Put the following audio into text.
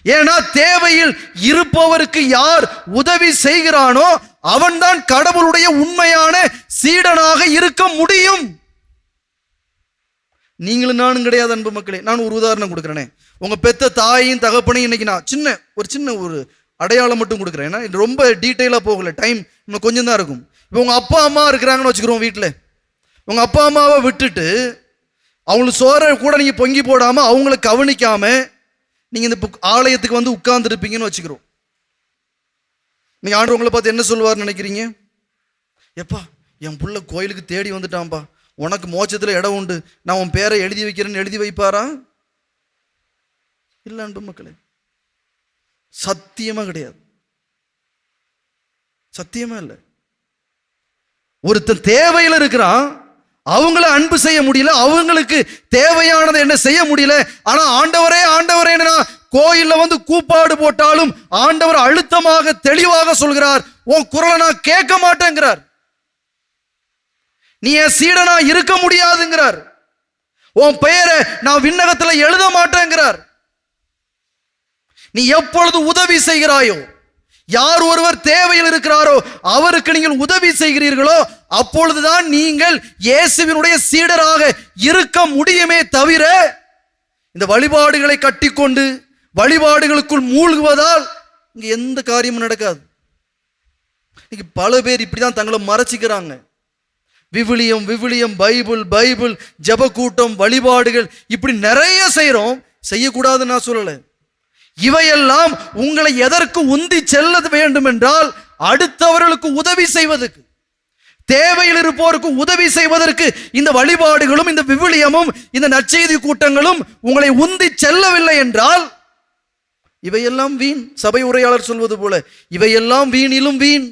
ஏன்னா தேவையில் இருப்பவருக்கு யார் உதவி செய்கிறானோ அவன்தான் கடவுளுடைய உண்மையான சீடனாக இருக்க முடியும். நீங்களும் நானும் கிடையாது அன்பு மக்களே. நான் ஒரு உதாரணம் கொடுக்குறேனே. உங்க பெத்த தாயும் தகப்பனையும் இன்னைக்கு நான் சின்ன ஒரு அடையாளம் மட்டும் கொடுக்குறேன். ஏன்னா இது ரொம்ப டீட்டெயிலாக போகல, டைம் இன்னும் கொஞ்சம் தான் இருக்கும். இப்போ உங்க அப்பா அம்மா இருக்கிறாங்கன்னு வச்சுக்கிறோம் வீட்டில். உங்க அப்பா அம்மாவை விட்டுட்டு அவங்களுக்கு சோற கூட நீங்க பொங்கி போடாம அவங்கள கவனிக்காம நீங்க இந்த ஆலயத்துக்கு வந்து உட்கார்ந்துருப்பீங்கன்னு வச்சுக்கிறோம். நீங்க ஆண்டு உங்களை பார்த்து என்ன சொல்லுவார்னு நினைக்கிறீங்க? எப்பா என் புள்ள கோயிலுக்கு தேடி வந்துட்டான்பா, உனக்கு மோட்சத்தில் இடம் உண்டு, நான் உன் பேரை எழுதி வைக்கிறேன்னு எழுதி வைப்பாரா? இல்லை அன்பு மக்களே, சத்தியமா கிடையாது, சத்தியமா இல்லை. ஒருத்தன் தேவையில் இருக்கிறான், அவங்கள அன்பு செய்ய முடியல, அவங்களுக்கு தேவையானதை என்ன செய்ய முடியல. ஆனா ஆண்டவரே ஆண்டவரே கோயில்ல வந்து கூப்பாடு போட்டாலும் ஆண்டவர் அழுத்தமாக தெளிவாக சொல்கிறார், உன் குரலை நான் கேட்க மாட்டேங்கிறார், நீ என் சீடனா இருக்க முடியாதுங்கிறார், உன் பெயரை நான் விண்ணகத்துல எழுத மாட்டேங்கிறார். நீ எப்பொழுது உதவி செய்கிறாயோ, யார் ஒருவர் தேவையில் இருக்கிறாரோ அவருக்கு நீங்கள் உதவி செய்கிறீர்களோ அப்பொழுதுதான் நீங்கள் இயேசுவினுடைய சீடராக இருக்க முடியுமே தவிர இந்த வழிபாடுகளை கட்டிக்கொண்டு வழிபாடுகளுக்குள் மூழ்குவதால் இங்க எந்த காரியமும் நடக்காது. இன்னைக்கு பல பேர் இப்படிதான் தங்களை மறைச்சிக்கிறாங்க. விவிலியம் விவிலியம், பைபிள் பைபிள், ஜப கூட்டம், வழிபாடுகள், இப்படி நிறைய செய்யறோம். செய்யக்கூடாதுன்னு நான் சொல்லலை. இவையெல்லாம் உங்களை எதற்கு உந்தி செல்ல வேண்டும் என்றால் அடுத்தவர்களுக்கு உதவி செய்வதற்கு, தேவையில் இருப்போருக்கு உதவி செய்வதற்கு. இந்த வழிபாடுகளும் இந்த விவிலியமும் இந்த நற்செய்தி கூட்டங்களும் உங்களை உந்தி செல்லவில்லை என்றால் இவையெல்லாம் வீண். சபை உரையாளர் சொல்வது போல இவையெல்லாம் வீணிலும் வீண்.